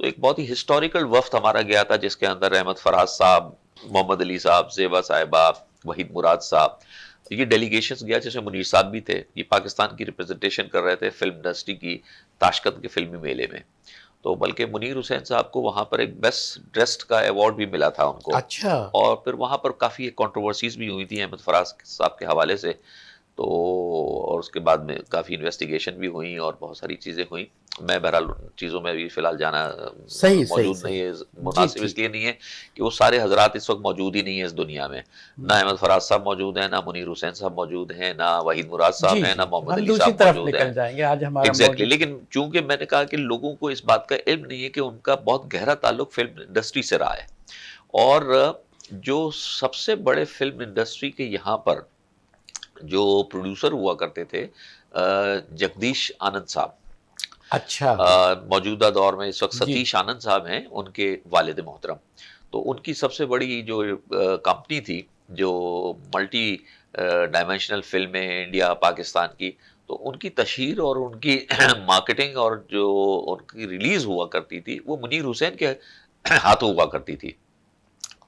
تو ایک بہت ہی ہسٹوریکل وفد ہمارا گیا تھا جس کے اندر احمد فراز صاحب، محمد علی صاحب، زیبا صاحبہ، وحید مراد صاحب، یہ ڈیلیگیشنز گیا جس میں منیر صاحب بھی تھے. یہ پاکستان کی ریپرزنٹیشن کر رہے تھے فلم انڈسٹری کی تاشقند کے فلمی میلے میں. تو بلکہ منیر حسین صاحب کو وہاں پر ایک بیسٹ ڈریسڈ کا ایوارڈ بھی ملا تھا ان کو. اچھا. اور پھر وہاں پر کافی کنٹروورسیز بھی ہوئی تھیں احمد فراز صاحب کے حوالے سے. تو اور اس کے بعد میں کافی انویسٹیگیشن بھی ہوئیں اور بہت ساری چیزیں ہوئیں. میں بہرحال چیزوں میں بھی فی الحال جانا موجود نہیں ہے، مناسب اس لیے نہیں ہے کہ وہ سارے حضرات اس وقت موجود ہی نہیں ہیں اس دنیا میں. نہ احمد فراز صاحب موجود ہیں، نہ منیر حسین صاحب موجود ہیں، نہ وحید مراد صاحب ہیں، نہ محمد علی صاحب موجود ہیں. جائیں گے آج ہمارا ایگزیکٹلی. لیکن چونکہ میں نے کہا کہ لوگوں کو اس بات کا علم نہیں ہے کہ ان کا بہت گہرا تعلق فلم انڈسٹری سے رہا ہے. اور جو سب سے بڑے فلم انڈسٹری کے یہاں پر جو پروڈیوسر ہوا کرتے تھے جگدیش آنند صاحب، اچھا موجودہ دور میں اس وقت ستیش آنند صاحب ہیں، ان کے والد محترم. تو ان کی سب سے بڑی جو کمپنی تھی جو ملٹی ڈائمینشنل فلمیں انڈیا پاکستان کی، تو ان کی تشہیر اور ان کی مارکیٹنگ اور جو ان کی ریلیز ہوا کرتی تھی وہ منیر حسین کے ہاتھوں ہوا کرتی تھی.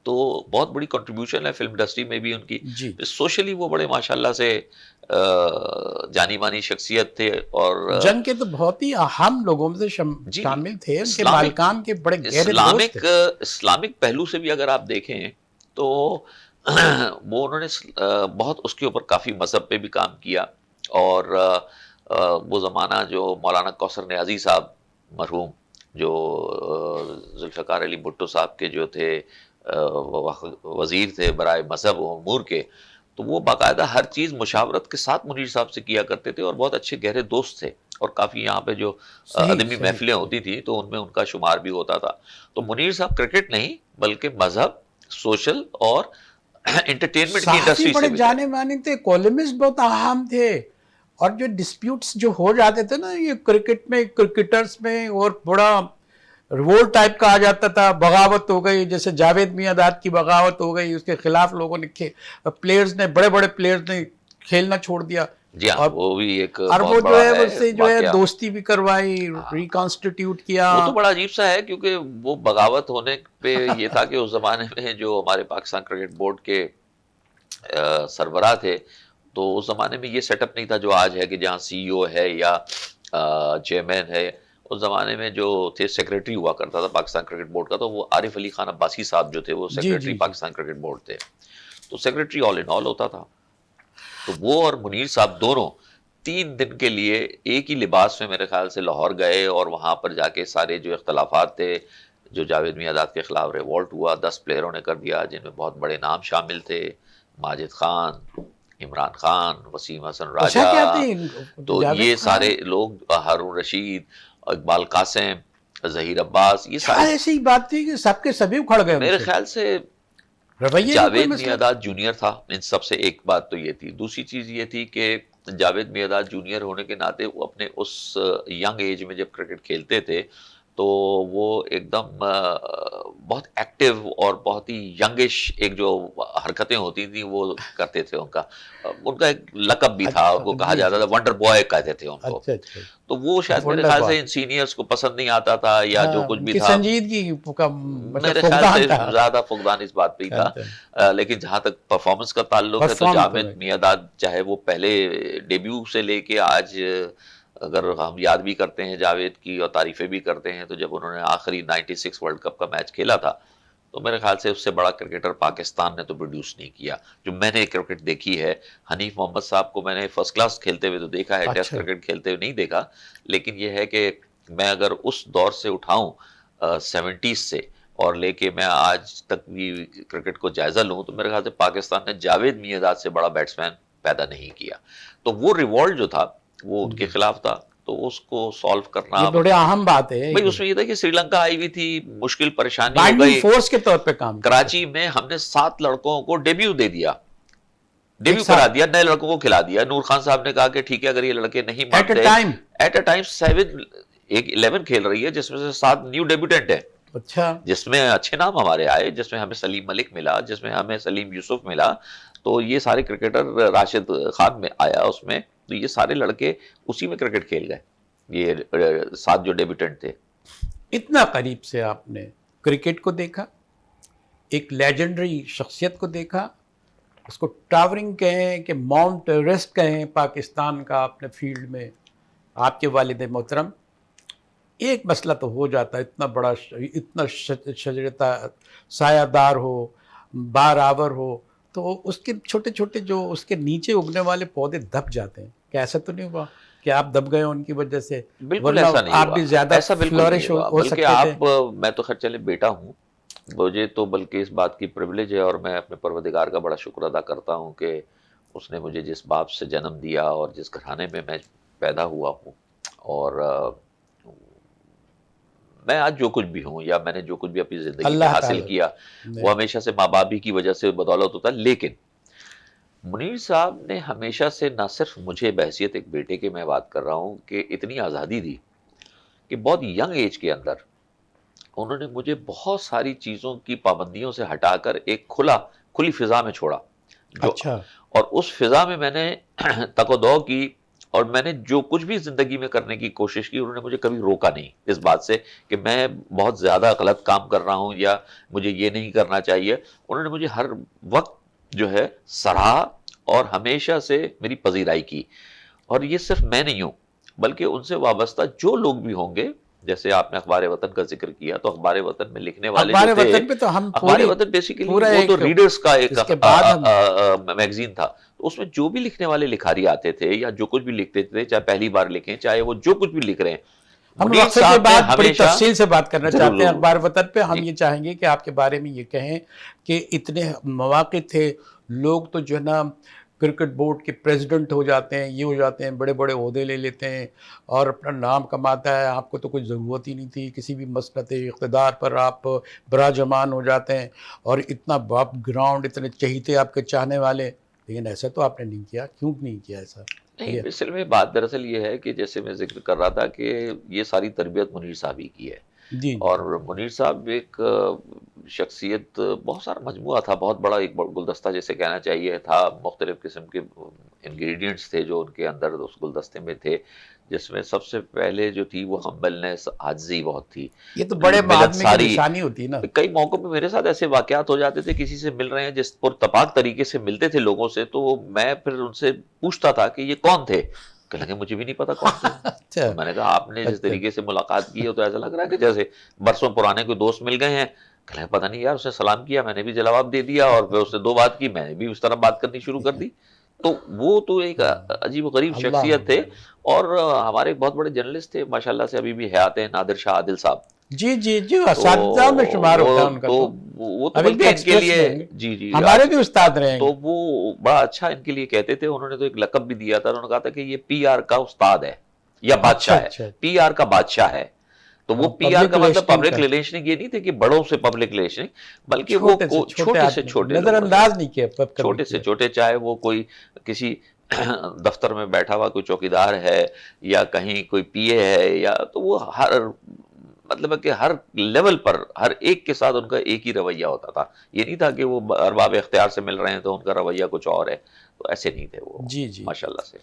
تو بہت بڑی کنٹریبیوشن ہے فلم انڈسٹری میں بھی ان کی. سوشلی وہ بڑے ماشاءاللہ سے جانی مانی شخصیت تھے، اور جنگ کے تو بہت ہی اہم لوگوں میں سے شامل تھے. ان کے مالکان کے بڑے گہرے دوست تھے. اسلامک پہلو سے بھی اگر آپ دیکھیں تو وہ انہوں نے بہت اس کے اوپر کافی مذہب پہ بھی کام کیا. اور وہ زمانہ جو مولانا کوثر نیازی صاحب مرحوم، جو ذوالفقار علی بھٹو صاحب کے جو تھے وزیر تھے برائے مذہب و امور کے، تو وہ باقاعدہ ہر چیز مشاورت کے ساتھ منیر صاحب سے کیا کرتے تھے اور بہت اچھے گہرے دوست تھے. اور کافی یہاں پہ جو ادبی محفلیں ہوتی تھی تو ان میں ان کا شمار بھی ہوتا تھا. تو منیر صاحب کرکٹ نہیں بلکہ مذہب، سوشل اور انٹرٹینمنٹ کی انڈسٹری سے بھی جانے مانے تھے. کالمسٹ بہت اہم تھے. اور جو ڈسپیوٹس جو ہو جاتے تھے نا یہ کرکٹ میں، کرکٹرز میں، اور بڑا ریوولٹ ٹائپ کا آ جاتا تھا، بغاوت ہو گئی، جیسے جاوید میاں کی بغاوت ہو گئی، اس کے خلاف لوگوں نے پلیئرز نے، بڑے بڑے پلیئرز نے کھیلنا چھوڑ دیا. جی ہاں، وہ بھی ایک اور وہ جو ہے اس سے جو ہے دوستی بھی کروائی، ریکانسٹیٹیوٹ کیا. وہ تو بڑا عجیب سا ہے کیونکہ وہ بغاوت ہونے پہ یہ تھا کہ اس زمانے میں جو ہمارے پاکستان کرکٹ بورڈ کے سربراہ تھے تو اس زمانے میں یہ سیٹ اپ نہیں تھا جو آج ہے کہ جہاں سی ای او ہے یا چیئرمین ہے. اس زمانے میں جو تھے سیکریٹری ہوا کرتا تھا پاکستان کرکٹ بورڈ کا، تو وہ عارف علی خان عباسی صاحب جو تھے وہ سیکریٹری پاکستان کرکٹ بورڈ تھے. تو سیکریٹری آل ان آل ہوتا تھا. تو وہ اور منیر صاحب دونوں 3 دن کے لیے ایک ہی لباس میں میرے خیال سے لاہور گئے اور وہاں پر جا کے سارے جو اختلافات تھے، جو جاوید میاں کے خلاف ریوولٹ ہوا 10 پلیئروں نے کر دیا جن میں بہت بڑے نام شامل تھے، ماجد خان، عمران خان، وسیم حسن راجہ، تو یہ سارے لوگ، ہارون رشید، اقبال قاسم، ظہیر عباس، یہ سارے ایسی بات تھی کہ سب کے سبھی اکھڑ گئے. میرے خیال سے جاوید میاں جونیئر تھا ان سب سے. ایک بات تو یہ تھی. دوسری چیز یہ تھی کہ جاوید میاں جونیئر ہونے کے ناطے وہ اپنے اس ینگ ایج میں جب کرکٹ کھیلتے تھے تو وہ ایک دم بہت ایکٹیو اور بہت ہی ینگش ایک جو حرکتیں ہوتی تھیں وہ کرتے تھے. ان کا ایک لقب بھی تھا، ان کو کہا جاتا تھا ونڈر بوائے کہتے تھے ان کو. تو وہ شاید میرے خیال سے ان سینئرز کو پسند نہیں آتا تھا یا جو کچھ بھی تھا، سنجیدگی میرے خیال سے زیادہ فقدان اس بات پہ ہی تھا. لیکن جہاں تک پرفارمنس کا تعلق ہے تو جاوید میاں چاہے وہ پہلے ڈیبیو سے لے کے آج اگر ہم یاد بھی کرتے ہیں جاوید کی اور تعریفیں بھی کرتے ہیں، تو جب انہوں نے آخری 96 ورلڈ کپ کا میچ کھیلا تھا تو میرے خیال سے اس سے بڑا کرکٹر پاکستان نے تو پروڈیوس نہیں کیا. جو میں نے کرکٹ دیکھی ہے، حنیف محمد صاحب کو میں نے فرسٹ کلاس کھیلتے ہوئے تو دیکھا ہے، ٹیسٹ کرکٹ کھیلتے ہوئے نہیں دیکھا. لیکن یہ ہے کہ میں اگر اس دور سے اٹھاؤں 70s سے اور لے کے میں آج تک بھی کرکٹ کو جائزہ لوں تو میرے خیال سے پاکستان نے جاوید میاں سے بڑا بیٹسمین پیدا نہیں کیا. تو وہ ریوولٹ جو تھا وہ ان کے خلاف تھا، تو اس کو سالو کرنا یہ بڑی اہم بات ہے. بھائی اس میں یہ تھا کہ سری لنکا آئی ہوئی تھی، مشکل پریشانی ہو گئی، فورس کے طور پہ کام کراچی میں ہم نے 7 لڑکوں کو ڈیبیو دے دیا، ڈیبیو کرا دیا، نئے لڑکوں کو کھلا دیا. نور خان صاحب نے کہا کہ ٹھیک ہے اگر یہ لڑکے نہیں مانتے، ایٹ اے ٹائم 7 ایک 11 کھیل رہی ہے جس میں سے 7 نیو ڈیبیوٹنٹ ہیں. اچھا، جس میں اچھے نام ہمارے آئے، جس میں ہمیں سلیم ملک ملا، جس میں ہمیں سلیم یوسف ملا. تو یہ سارے کرکٹر، راشد خان میں آیا اس میں، تو یہ سارے لڑکے اسی میں کرکٹ کھیل گئے، یہ 7 جو ڈیبیوٹنٹ تھے. اتنا قریب سے آپ نے کرکٹ کو دیکھا، ایک لیجنڈری شخصیت کو دیکھا، اس کو ٹاورنگ کہیں کہ ماؤنٹ ایوریسٹ کہیں پاکستان کا اپنے فیلڈ میں، آپ کے والد محترم، ایک مسئلہ تو ہو جاتا ہے، اتنا بڑا اتنا شجرتا سایہ دار ہو، بار آور ہو، تو اس کے چھوٹے چھوٹے جو اس کے نیچے اگنے والے پودے دب جاتے ہیں. کیا ایسا تو نہیں ہوا کہ آپ دب گئے ان کی وجہ سے؟ بالکل ورنہ ایسا نہیں آپ ہوا، بھی زیادہ ایسا بالکل نہیں فلورش ہوا، ہو بلکہ سکتے تھے. آپ میں تو خیر چلے بیٹا ہوں، مجھے تو بلکہ اس بات کی پریولیج ہے، اور میں اپنے پروردگار کا بڑا شکر ادا کرتا ہوں کہ اس نے مجھے جس باپ سے جنم دیا اور جس گھرانے میں میں پیدا ہوا ہوں، اور میں آج جو کچھ بھی ہوں یا میں نے جو کچھ بھی اپنی زندگی میں اللہ حاصل تعالیٰ کیا نے وہ ہمیشہ سے ماں باپ ہی کی وجہ سے بدولت ہوتا ہے. لیکن منیر صاحب نے ہمیشہ سے نہ صرف مجھے بحیثیت ایک بیٹے کے میں بات کر رہا ہوں کہ اتنی آزادی دی کہ بہت ینگ ایج کے اندر انہوں نے مجھے بہت ساری چیزوں کی پابندیوں سے ہٹا کر ایک کھلی فضا میں چھوڑا، جو اچھا اور اس فضا میں نے تک و دو کی، اور میں نے جو کچھ بھی زندگی میں کرنے کی کوشش کی انہوں نے مجھے کبھی روکا نہیں اس بات سے کہ میں بہت زیادہ غلط کام کر رہا ہوں یا مجھے یہ نہیں کرنا چاہیے. انہوں نے مجھے ہر وقت جو ہے سراہا اور ہمیشہ سے میری پذیرائی کی. اور یہ صرف میں نہیں ہوں بلکہ ان سے وابستہ جو لوگ بھی ہوں گے، جیسے آپ نے اخبار وطن کا ذکر کیا، تو اخبار وطن میں لکھنے والے جو اخبار تھے، وطن پہ تو ہم اخبار وطن بیسیکلی پورا وہ تو ایک ریڈرز کا ایک اس کے بعد ہم میگزین تھا. تو اس میں جو بھی لکھنے والے لکھاری آتے تھے یا جو کچھ بھی لکھتے تھے، چاہے پہلی بار لکھیں چاہے وہ جو کچھ بھی لکھ رہے ہیں، ہم منیر وقفے کے صاحب نے بعد بڑی ہمیشہ تفصیل سے بات کرنا ضرور چاہتے ہیں ضرور اخبار وطن پہ. ہم جی یہ چاہیں گے کہ آپ کے بارے میں یہ کہیں کہ اتنے مواقع تھے، لوگ تو جو ہے نا کرکٹ بورڈ کے پریزیڈنٹ ہو جاتے ہیں، یہ ہو جاتے ہیں، بڑے بڑے عہدے لے لیتے ہیں اور اپنا نام کماتا ہے. آپ کو تو کوئی ضرورت ہی نہیں تھی، کسی بھی مسلط اقتدار پر آپ براجمان ہو جاتے ہیں، اور اتنا باپ گراؤنڈ، اتنے چہیتے آپ کے چاہنے والے. لیکن ایسا تو آپ نے نہیں کیا، کیوں نہیں کیا ایسا؟ نہیں، یہ اصل میں بات دراصل یہ ہے کہ جیسے میں ذکر کر رہا تھا کہ یہ ساری تربیت منیر صاحب ہی کی ہے. جی جی اور منیر صاحب ایک شخصیت، بہت سارا مجموعہ تھا، بہت بڑا ایک گلدستہ جیسے کہنا چاہیے تھا، مختلف قسم کے انگریڈینٹس تھے جو ان کے اندر اس گلدستے میں تھے، جس میں سب سے پہلے جو تھی وہ ہمبلنس، عاجزی بہت تھی، یہ تو بڑے ملت آدمی کی ساری. نشانی ہوتی ہے نا. کئی موقعوں پہ میرے ساتھ ایسے واقعات ہو جاتے تھے، کسی سے مل رہے ہیں جس پرتپاک طریقے سے ملتے تھے لوگوں سے، تو میں پھر ان سے پوچھتا تھا کہ یہ کون تھے، کہ لگے مجھے بھی نہیں پتا کون تھے. اچھا تو میں نے کہا آپ نے جس اچھا طریقے سے ملاقات کی ہے تو ایسا لگ رہا ہے کہ جیسے برسوں پرانے کوئی دوست مل گئے ہیں. کہ لگے پتہ نہیں یار، اس نے سلام کیا، میں نے بھی جواب دے دیا، اور پھر اس نے دو بات کی، میں نے بھی اس طرح بات کرنی شروع کر دی. تو وہ تو ایک عجیب و غریب اللہ شخصیت تھے. اللہ. اور ہمارے ایک بہت بڑے جرنلسٹ تھے ماشاءاللہ سے، ابھی بھی حیات ہیں، نادر شاہ عادل صاحب. جی جی جی، تو اساتذہ میں شمار ہوتا ہے ان کا. تو تو وہ تو ابھی بھی بلکہ ان کے ایکسپریس لیے، میں ہیں گے، جی جی ہمارے آج، بھی استاد رہیں تو گے. وہ بڑا اچھا ان کے لیے کہتے تھے. انہوں نے تو ایک لقب بھی دیا تھا، انہوں نے کہا تھا کہ یہ پی آر کا استاد ہے یا اچھا بادشاہ ہے، اچھا، پی آر کا بادشاہ ہے. تو وہ پی آر پبلک کا مطلب ریلیشننگ پبلک کا، ریلیشننگ یہ نہیں تھے کہ بڑوں سے پبلک ریلیشننگ، بلکہ وہ چھوٹے سے چھوٹے چھوٹے سے آدمی کو چھوٹے نظر لوگوں سے، انداز نہیں کیا کبھی چھوٹے سے کیا. چھوٹے، چاہے وہ کوئی کسی دفتر میں بیٹھا ہوا کوئی چوکیدار ہے یا کہیں کوئی پی اے ہے، یا تو وہ ہر مطلب ہے کہ ہر لیول پر ہر ایک کے ساتھ ان کا ایک ہی رویہ ہوتا تھا. یہ نہیں تھا کہ وہ ارباب اختیار سے مل رہے ہیں تو ان کا رویہ کچھ اور ہے، تو ایسے نہیں تھے وہ جی جی. ماشاءاللہ سے.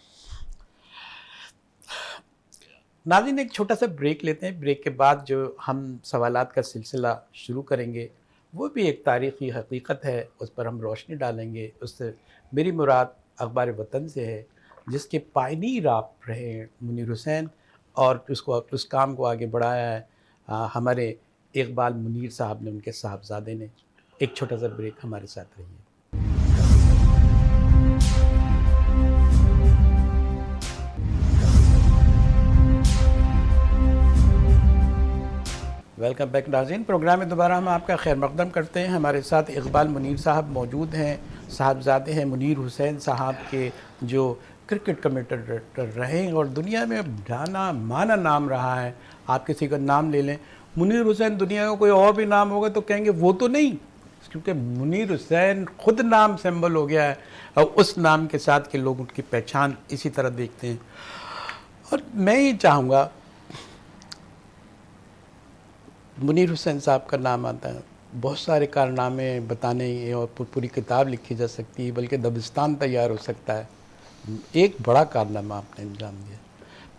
ناظرین ایک چھوٹا سا بریک لیتے ہیں، بریک کے بعد جو ہم سوالات کا سلسلہ شروع کریں گے وہ بھی ایک تاریخی حقیقت ہے، اس پر ہم روشنی ڈالیں گے. اس سے میری مراد اخبار وطن سے ہے، جس کے پائنیر آپ رہے ہیں منیر حسین، اور اس کام کو آگے بڑھایا ہے ہمارے اقبال منیر صاحب نے، ان کے صاحبزادے نے. ایک چھوٹا سا بریک، ہمارے ساتھ رہیے. ویلکم بیک ناظرین، پروگرام میں دوبارہ ہم آپ کا خیر مقدم کرتے ہیں. ہمارے ساتھ اقبال منیر صاحب موجود ہیں، صاحبزادے ہیں منیر حسین صاحب کے، جو کرکٹ کمیٹیٹر رہے ہیں اور دنیا میں جانا مانا نام رہا ہے. آپ کسی کا نام لے لیں، منیر حسین، دنیا کا کوئی اور بھی نام ہوگا تو کہیں گے وہ تو نہیں، کیونکہ منیر حسین خود نام سمبل ہو گیا ہے، اور اس نام کے ساتھ کے لوگ ان کی پہچان اسی طرح دیکھتے ہیں. اور میں یہ چاہوں گا، منیر حسین صاحب کا نام آتا ہے، بہت سارے کارنامے بتانے اور پوری کتاب لکھی جا سکتی ہے، بلکہ دبستان تیار ہو سکتا ہے. ایک بڑا کارنامہ آپ نے انجام دیا.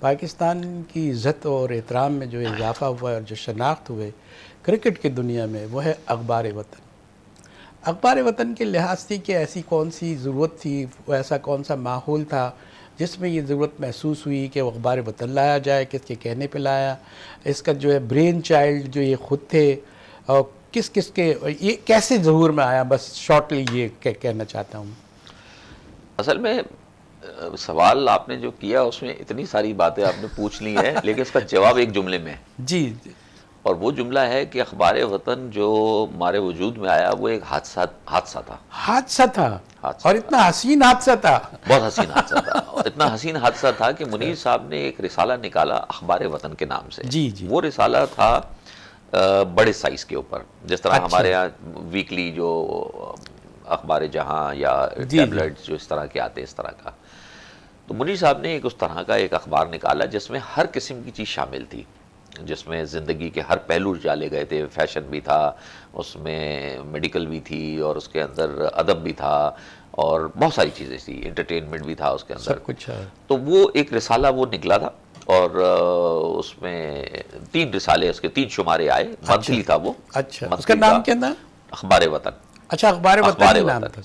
پاکستان کی عزت اور احترام میں جو اضافہ ہوا ہے اور جو شناخت ہوئے کرکٹ کی دنیا میں، وہ ہے اخبار وطن۔ اخبار وطن کے لحاظ سے کہ ایسی کون سی ضرورت تھی، وہ ایسا کون سا ماحول تھا جس میں یہ ضرورت محسوس ہوئی کہ وہ اخبار وطن لایا جائے، کس کے کہنے پہ لایا، اس کا جو ہے برین چائلڈ جو یہ خود تھے، اور کس کے یہ کیسے ظہور میں آیا؟ بس شارٹلی یہ کہنا چاہتا ہوں۔ اصل میں سوال آپ نے جو کیا اس میں اتنی ساری باتیں آپ نے پوچھ لی ہیں، لیکن اس کا جواب ایک جملے میں ہے، جی اور وہ جملہ ہے کہ اخبار وطن جو ہمارے وجود میں آیا وہ ایک حادثہ تھا۔ حادثہ تھا، حادثہ اور اتنا حسین حادثہ تھا۔ بہت حسین حادثہ تھا، اور اتنا حسین حادثہ تھا کہ منیر صاحب نے ایک رسالہ نکالا اخبار وطن کے نام سے۔ جی جی، وہ رسالہ تھا بڑے سائز کے اوپر، جس طرح اچھا، ہمارے ہاں ویکلی جو اخبار جہاں یا جی، ٹیبلٹ جو اس طرح کے آتے اس طرح کا، تو منیر صاحب نے ایک اس طرح کا ایک اخبار نکالا جس میں ہر قسم کی چیز شامل تھی، جس میں زندگی کے ہر پہلو ڈالے گئے تھے، فیشن بھی تھا اس میں، میڈیکل بھی تھی، اور اس کے اندر ادب بھی تھا، اور بہت ساری چیزیں تھی، انٹرٹینمنٹ بھی تھا اس کے اندر، سب کچھ ہے۔ تو وہ ایک رسالہ وہ نکلا تھا، اور اس میں 3 رسالے، اس کے 3 شمارے آئے، منتھلی تھا وہ۔ اچھا، اس کا نام کیا تھا؟ اخبار وطن۔ اچھا، اخبار وطن ہی نام تھا،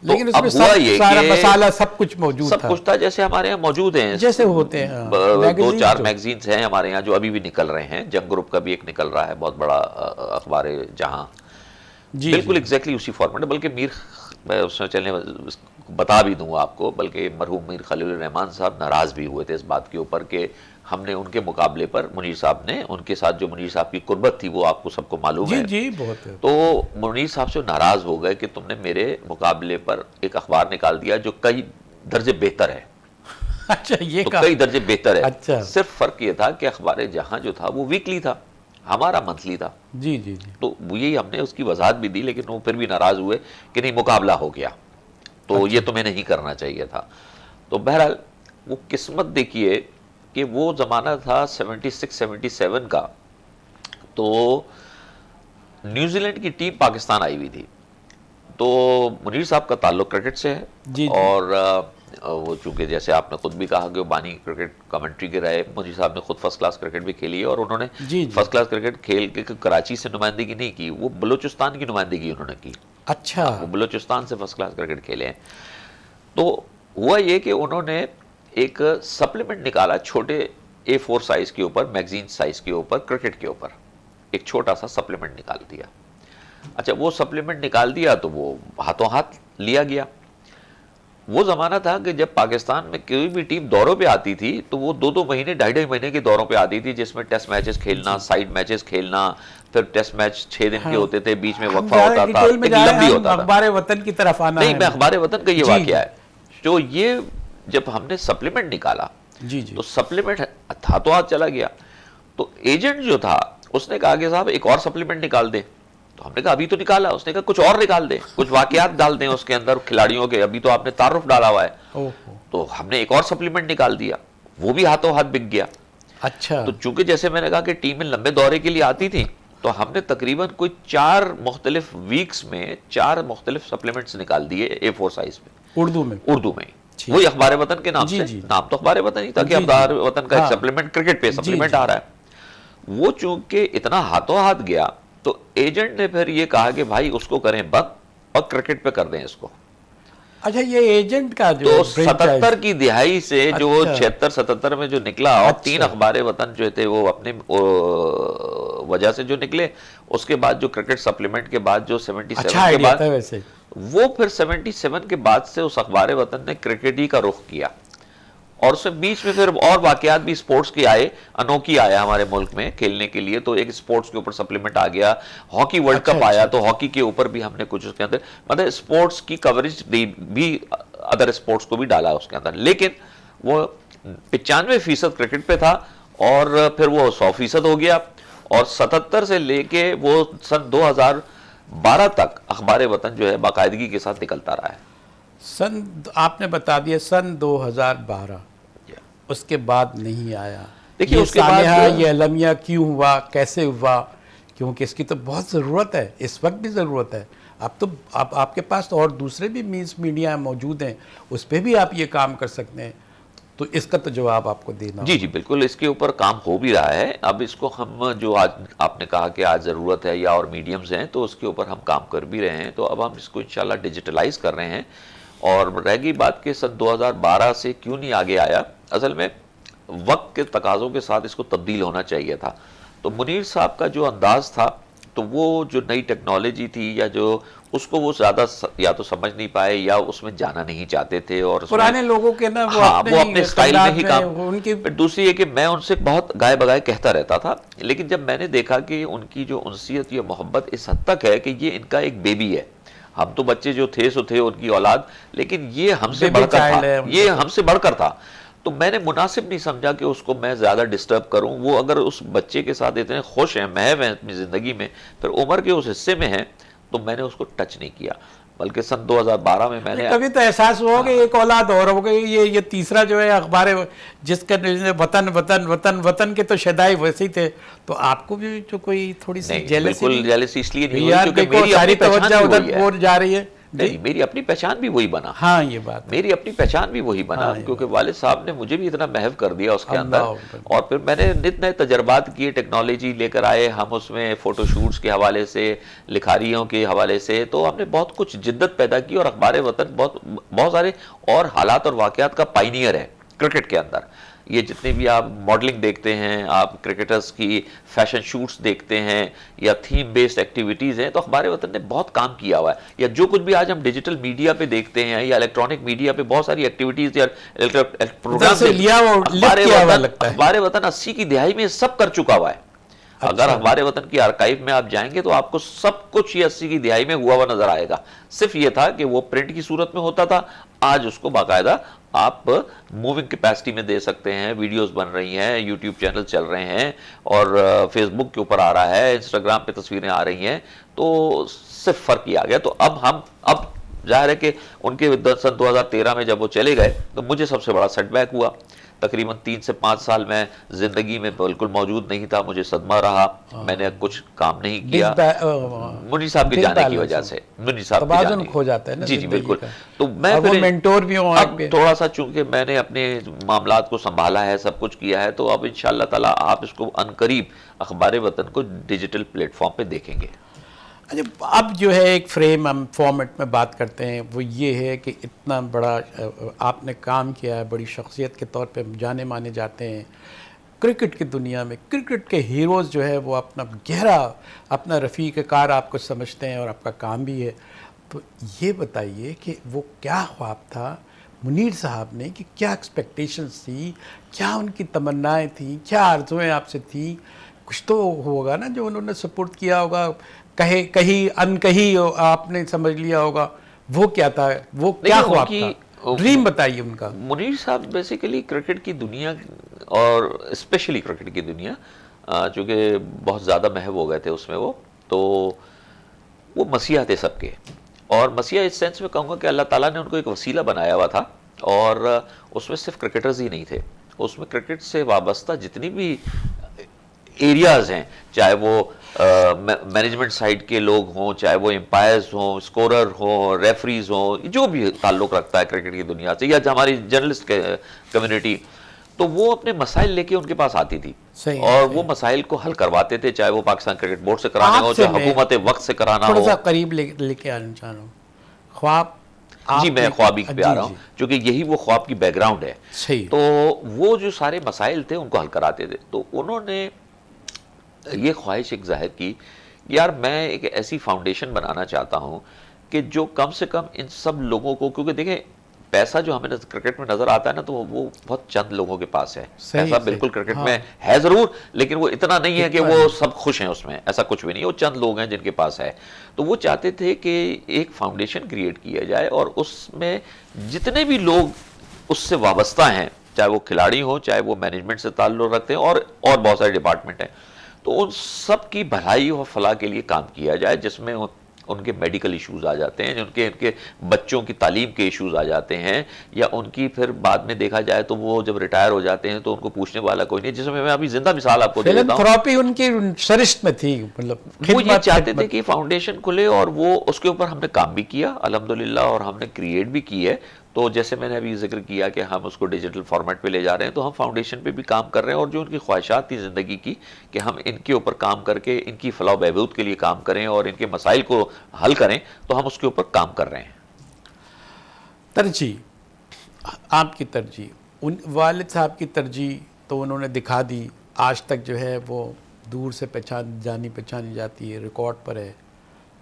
لیکن اس اب میں ہوا یہ سارا کہ مسالہ سب کچھ موجود تھا، سب کچھ تھا جیسے ہمارے یہاں موجود ہیں، جیسے ہوتے ہیں 2-4 میگزینز ہیں ہمارے یہاں جو ابھی بھی نکل رہے ہیں، جنگ گروپ کا بھی ایک نکل رہا ہے بہت بڑا اخبار جہاں، جی بالکل ایگزیکٹلی اسی فارمیٹ ہے، بلکہ میں اس میں چلنے بتا بھی دوں آپ کو، بلکہ مرحوم میر خلیل الرحمان صاحب ناراض بھی ہوئے تھے اس بات کے اوپر کہ ہم نے ان کے مقابلے پر منیر صاحب نے، ان کے ساتھ جو منیر صاحب کی قربت تھی وہ آپ کو سب کو معلوم ہے، جی بہت ہے، تو منیر صاحب سے ناراض ہو گئے کہ تم نے میرے مقابلے پر ایک اخبار نکال دیا جو کئی درجے بہتر ہے۔ اچھا، یہ تو کئی درجے بہتر ہے، اچھا، صرف فرق یہ تھا کہ اخبار جہاں جو تھا وہ ویکلی تھا، ہمارا منتھلی تھا۔ جی جی جی، تو یہی ہم نے اس کی وضاحت بھی دی، لیکن وہ پھر بھی ناراض ہوئے کہ نہیں مقابلہ ہو گیا، تو یہ تمہیں نہیں کرنا چاہیے تھا۔ تو بہرحال وہ قسمت دیکھیے کہ وہ زمانہ تھا 76-77 کا، تو نیوزی لینڈ کی ٹیم پاکستان آئی ہوئی تھی، تو منیر صاحب کا تعلق کرکٹ سے ہے، جی، اور وہ چونکہ جیسے آپ نے خود بھی کہا کہ وہ بانی کرکٹ کمنٹری کے رہے، منیر صاحب نے خود فرسٹ کلاس کرکٹ بھی کھیلی ہے، اور انہوں نے فرسٹ کلاس کرکٹ کھیل کے کراچی سے نمائندگی نہیں کی، وہ بلوچستان کی نمائندگی انہوں نے کی۔ اچھا، وہ بلوچستان سے فرسٹ کلاس کرکٹ کھیلے ہیں۔ تو ہوا یہ کہ انہوں نے ایک سپلیمنٹ نکالا چھوٹے A4 سائز کے اوپر، میگزین سائز کے اوپر، کرکٹ کے اوپر ایک چھوٹا سا سپلیمنٹ نکال دیا۔ اچھا، وہ سپلیمنٹ نکال دیا تو وہ ہاتھوں ہاتھ لیا گیا۔ وہ زمانہ تھا کہ جب پاکستان میں کوئی بھی ٹیم دوروں پہ آتی تھی تو وہ 2-2 مہینے 2.5 مہینے کے دوروں پہ آتی تھی، جس میں ٹیسٹ میچز کھیلنا، سائیڈ میچز کھیلنا، پھر ٹیسٹ میچ 6 دن کے ہوتے تھے، بیچ میں وقفہ ہوتا تھا، ایک لمبی ہوتا تھا۔ اخبار وطن کی طرف آنا نہیں، میں اخبار وطن کا یہ واقعہ ہے، جو یہ جب ہم نے سپلیمنٹ نکالا تو سپلیمنٹ ہاتھوں ہاتھ چلا گیا، تو ایجنٹ جو تھا اس نے کہا کہ صاحب ایک اور سپلیمنٹ نکال دیں، تو ہم نے کہا ابھی تو نکالا، اس نے کہا کچھ اور نکال دیں، کچھ واقعات ڈال دیں اس کے اندر کھلاڑیوں کے، ابھی تو آپ نے تعارف ڈالا ہوا ہے، تو ہم نے ایک اور سپلیمنٹ نکال دیا، وہ بھی ہاتھوں ہاتھ بک گیا۔ اچھا، تو چونکہ جیسے میں نے کہا کہ ٹیمیں لمبے دورے کے لیے آتی تھیں، تو ہم نے تقریباً کوئی 4 مختلف ویکس میں 4 مختلف سپلیمنٹس نکال دیے A4 سائز میں، اردو میں، وہی اخبار وطن کے نام سے، نام تو اخبار وطن ہی تھا کہ اخبار وطن کا ایک سپلیمنٹ کرکٹ پہ سپلیمنٹ آ رہا ہے۔ وہ چونکہ اتنا ہاتھوں ہاتھ گیا تو ایجنٹ نے پھر یہ کہا کہ بھائی اس کو کریں بند اور کرکٹ پہ کر دیں اس کو۔ اچھا، یہ ایجنٹ کا جو تو 77 کی دہائی سے جو 76-77 میں جو نکلا، اور 3 اخبار وطن جو تھے وہ اپنے وجہ سے جو نکلے، اس کے بعد جو کرکٹ سپلیمنٹ کے بعد جو 77 کے بعد، وہ پھر 77 کے بعد سے اس اخبار وطن نے کرکٹ ہی کا رخ کیا، اور اس میں بیچ میں پھر اور واقعات بھی سپورٹس کے آئے، انوکھی آیا ہمارے ملک میں کھیلنے کے لیے، تو ایک سپورٹس کے اوپر سپلیمنٹ آ گیا، ہاکی ورلڈ کپ آیا تو ہاکی کے اوپر بھی ہم نے کچھ اس کے اندر مطلب سپورٹس کی کوریج بھی، ادر سپورٹس کو بھی ڈالا اس کے اندر، لیکن وہ 95% کرکٹ پہ تھا، اور پھر وہ 100% ہو گیا، اور 77 سے لے کے وہ سن 2012 تک اخبار وطن جو ہے باقاعدگی کے ساتھ نکلتا رہا ہے۔ سن آپ نے بتا دیا سن 2012، اس کے بعد نہیں آیا۔ دیکھیے اس کے بعد یہ اعلامیہ کیوں ہوا، کیسے ہوا؟ کیونکہ اس کی تو بہت ضرورت ہے، اس وقت بھی ضرورت ہے۔ اب تو آپ کے پاس اور دوسرے بھی مینس میڈیا موجود ہیں، اس پہ بھی آپ یہ کام کر سکتے ہیں۔ تو اس کا تو جواب آپ کو دینا جی جی بالکل، اس کے اوپر کام ہو بھی رہا ہے. اب اس کو ہم جو آج آپ نے کہا کہ آج ضرورت ہے یا اور میڈیمز ہیں، تو اس کے اوپر ہم کام کر بھی رہے ہیں. تو اب ہم اس کو انشاءاللہ ڈیجیٹلائز کر رہے ہیں. اور رہ گئی بات کہ سن 2012 سے کیوں نہیں آگے آیا، اصل میں وقت کے تقاضوں کے ساتھ اس کو تبدیل ہونا چاہیے تھا. تو منیر صاحب کا جو انداز تھا، تو وہ جو نئی ٹیکنالوجی تھی یا جو اس کو وہ زیادہ یا تو سمجھ نہیں پائے یا اس میں جانا نہیں چاہتے تھے. اور پرانے لوگوں کے نا وہ اپنے اسٹائل میں ہی کام. ان کی دوسری ہے کہ میں ان سے بہت گائے بگائے کہتا رہتا تھا، لیکن جب میں نے دیکھا کہ ان کی جو انسیت یا محبت اس حد تک ہے کہ یہ ان کا ایک بیبی ہے. ہم تو بچے جو تھے سو تھے، ان کی اولاد، لیکن یہ ہم سے بڑھ کر تھا، یہ ہم سے بڑھ کر تھا. تو میں نے مناسب نہیں سمجھا کہ اس کو میں زیادہ ڈسٹرب کروں. وہ اگر اس بچے کے ساتھ اتنے خوش ہیں، محو ہیں اپنی زندگی میں، پھر عمر کے اس حصے میں ہیں، تو میں نے اس کو ٹچ نہیں کیا. بلکہ سن 2012 میں نے کبھی تو احساس ہوا کہ ایک اولاد اور ہو گئی، یہ تیسرا جو ہے اخبار جس کا وطن وطن وطن وطن کے تو شدائی ویسے ہی تھے، تو آپ کو بھی جو کوئی تھوڑی سی جیلسی؟ بالکل جیلسی اس لیے نہیں ہوئی یار کیونکہ میری ساری اپنی توجہ پہچان ادھر اور جا رہی ہے. نہیں، میری اپنی پہچان بھی وہی بنا. ہاں یہ بات میری اپنی پہچان بھی وہی بنا، کیونکہ والد صاحب نے مجھے بھی اتنا محو کر دیا اس کے اندر. اور پھر میں نے نت نئے تجربات کیے، ٹیکنالوجی لے کر آئے ہم اس میں، فوٹو شوٹس کے حوالے سے، لکھاریوں کے حوالے سے. تو ہم نے بہت کچھ جدت پیدا کی. اور اخبار وطن بہت سارے اور حالات اور واقعات کا پائنیئر ہے کرکٹ کے اندر. یہ جتنے بھی آپ ماڈلنگ دیکھتے ہیں، آپ کرکٹرز کی فیشن شوٹس دیکھتے ہیں یا تھیم بیسڈ ایکٹیویٹیز ہیں، تو اخبار وطن نے بہت کام کیا ہوا ہے. یا جو کچھ بھی آج ہم ڈیجیٹل میڈیا پہ دیکھتے ہیں یا الیکٹرانک میڈیا پہ بہت ساری ایکٹیویٹیز یا پروگرام، اخبار وطن 80 کی دہائی میں سب کر چکا ہوا ہے. اگر اخبار وطن کی آرکائیو میں آپ جائیں گے تو آپ کو سب کچھ یہ 80 کی دہائی میں ہوا ہوا نظر آئے گا. صرف یہ تھا کہ وہ پرنٹ کی صورت میں ہوتا تھا. آج اس کو باقاعدہ آپ موونگ کیپیسٹی میں دے سکتے ہیں. ویڈیوز بن رہی ہیں، یوٹیوب چینل چل رہے ہیں، اور فیس بک کے اوپر آ رہا ہے، انسٹاگرام پہ تصویریں آ رہی ہیں. تو صرف فرق ہی آ گیا. تو اب ظاہر ہے کہ ان کے سن 2013 میں جب وہ چلے گئے تو مجھے سب سے بڑا سیٹ بیک ہوا. تقریباً 3 سے 5 سال میں زندگی میں بالکل موجود نہیں تھا. مجھے صدمہ رہا، میں نے کچھ کام نہیں کیا منیر صاحب کے جانے کی وجہ سے. منیر صاحب کے جانے کھو جاتا ہے نا. جی جی بالکل. تو میں مینٹور بھی ہوں اب تھوڑا سا، چونکہ میں نے اپنے معاملات کو سنبھالا ہے، سب کچھ کیا ہے، تو اب انشاءاللہ تعالی آپ اس کو عنقریب اخبار وطن کو ڈیجیٹل پلیٹ فارم پہ دیکھیں گے. اب جو ہے ایک فریم ہم فارمیٹ میں بات کرتے ہیں، وہ یہ ہے کہ اتنا بڑا آپ نے کام کیا ہے، بڑی شخصیت کے طور پہ جانے مانے جاتے ہیں کرکٹ کی دنیا میں. کرکٹ کے ہیروز جو ہے وہ اپنا گہرا اپنا رفیق کار آپ کو سمجھتے ہیں اور آپ کا کام بھی ہے. تو یہ بتائیے کہ وہ کیا خواب تھا منیر صاحب نے، کہ کیا ایکسپیکٹیشنز تھی، کیا ان کی تمنائیں تھیں، کیا آرزویں آپ سے تھیں؟ کچھ تو ہوگا نا جو انہوں نے سپورٹ کیا ہوگا، کہیں انکہی آپ نے سمجھ لیا ہوگا. وہ کیا تھا، وہ کیا خواب تھا، ڈریم بتائیے ان کا. منیر صاحب بیسیکلی کرکٹ کی دنیا، اور اسپیشلی کرکٹ کی دنیا، چونکہ بہت زیادہ محو ہو گئے تھے اس میں، تو وہ مسیح تھے سب کے. اور مسیح اس سینس میں کہوں گا کہ اللہ تعالیٰ نے ان کو ایک وسیلہ بنایا ہوا تھا. اور اس میں صرف کرکٹرز ہی نہیں تھے، اس میں کرکٹ سے وابستہ جتنی بھی ایریاز ہیں، چاہے وہ مینجمنٹ سائڈ کے لوگ ہوں، چاہے وہ امپائرز ہوں، اسکورر ہوں، ریفریز ہوں، جو بھی تعلق رکھتا ہے کرکٹ کی دنیا سے، یا ہماری جرنلسٹ کمیونٹی، تو وہ اپنے مسائل لے کے ان کے پاس آتی تھی. اور وہ مسائل کو حل کرواتے تھے، چاہے وہ پاکستان کرکٹ بورڈ سے کرانے ہو، چاہے حکومت وقت سے کرانا ہو. تھوڑا سا قریب لے کے آنا چاہ رہا ہوں خواب. جی میں خوابی پہ آ رہا ہوں، کیونکہ یہی وہ خواب کی بیک گراؤنڈ ہے. تو وہ جو سارے مسائل تھے ان کو حل کراتے تھے. تو انہوں نے یہ خواہش ایک ظاہر کی، یار میں ایک ایسی فاؤنڈیشن بنانا چاہتا ہوں کہ جو کم سے کم ان سب لوگوں کو، کیونکہ دیکھیں پیسہ جو ہمیں کرکٹ میں نظر آتا ہے نا، تو وہ بہت چند لوگوں کے پاس ہے. پیسہ بالکل کرکٹ میں ہے ضرور، لیکن وہ اتنا نہیں ہے کہ وہ سب خوش ہیں اس میں، ایسا کچھ بھی نہیں. وہ چند لوگ ہیں جن کے پاس ہے. تو وہ چاہتے تھے کہ ایک فاؤنڈیشن کریٹ کیا جائے، اور اس میں جتنے بھی لوگ اس سے وابستہ ہیں، چاہے وہ کھلاڑی ہوں، چاہے وہ مینجمنٹ سے تعلق رکھتے ہیں، اور بہت سارے ڈپارٹمنٹ ہیں، تو ان سب کی بھلائی اور فلاح کے لیے کام کیا جائے، جس میں ان کے میڈیکل ایشوز آ جاتے ہیں، ان کے بچوں کی تعلیم کے ایشوز آ جاتے ہیں، یا ان کی پھر بعد میں دیکھا جائے تو وہ جب ریٹائر ہو جاتے ہیں تو ان کو پوچھنے والا کوئی نہیں. جس میں میں ابھی زندہ مثال آپ کو دے دیتا ہوں. فلانتھراپی ان کی سرشت میں تھی، مطلب وہ یہ چاہتے تھے کہ فاؤنڈیشن کھلے، اور وہ اس کے اوپر ہم نے کام بھی کیا الحمدللہ، اور ہم نے کریٹ بھی کی ہے. تو جیسے میں نے ابھی ذکر کیا کہ ہم اس کو ڈیجیٹل فارمیٹ پہ لے جا رہے ہیں، تو ہم فاؤنڈیشن پہ بھی کام کر رہے ہیں، اور جو ان کی خواہشات تھی زندگی کی کہ ہم ان کے اوپر کام کر کے ان کی فلاح و بہبود کے لیے کام کریں اور ان کے مسائل کو حل کریں، تو ہم اس کے اوپر کام کر رہے ہیں۔ ترجیح، آپ کی ترجیح، ان والد صاحب کی ترجیح تو انہوں نے دکھا دی، آج تک جو ہے وہ دور سے پہچانی جاتی ہے، ریکارڈ پر ہے۔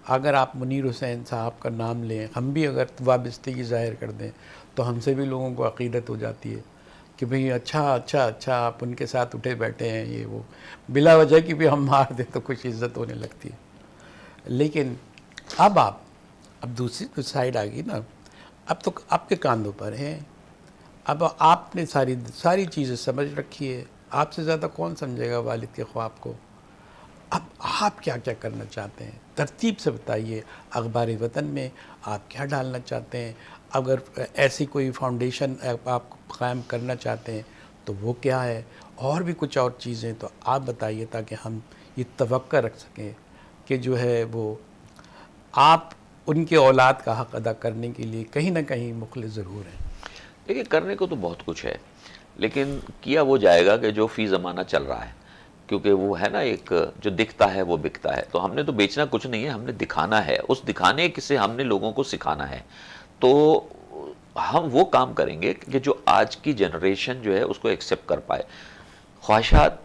اگر آپ منیر حسین صاحب کا نام لیں، ہم بھی اگر وابستگی ظاہر کر دیں تو ہم سے بھی لوگوں کو عقیدت ہو جاتی ہے کہ بھئی اچھا آپ ان کے ساتھ اٹھے بیٹھے ہیں، یہ وہ، بلا وجہ کی بھی ہم مار دیں تو کچھ عزت ہونے لگتی ہے۔ لیکن اب دوسری سائیڈ آ گئی نا، اب تو آپ کے کاندھوں پر ہیں، اب آپ نے ساری چیزیں سمجھ رکھی ہے، آپ سے زیادہ کون سمجھے گا والد کے خواب کو؟ اب آپ کیا کرنا چاہتے ہیں؟ ترتیب سے بتائیے، اخبار وطن میں آپ کیا ڈالنا چاہتے ہیں؟ اگر ایسی کوئی فاؤنڈیشن آپ قائم کرنا چاہتے ہیں تو وہ کیا ہے؟ اور بھی کچھ اور چیزیں تو آپ بتائیے تاکہ ہم یہ توقع رکھ سکیں کہ جو ہے وہ آپ ان کے اولاد کا حق ادا کرنے کے لیے کہیں نہ کہیں مخلص ضرور ہیں۔ دیکھیں، کرنے کو تو بہت کچھ ہے، لیکن کیا وہ جائے گا کہ جو فی زمانہ چل رہا ہے، کیونکہ وہ ہے نا ایک جو دکھتا ہے وہ بکتا ہے، تو ہم نے تو بیچنا کچھ نہیں ہے، ہم نے دکھانا ہے، اس دکھانے سے ہم نے لوگوں کو سکھانا ہے۔ تو ہم وہ کام کریں گے کہ جو آج کی جنریشن جو ہے اس کو ایکسیپٹ کر پائے۔ خواہشات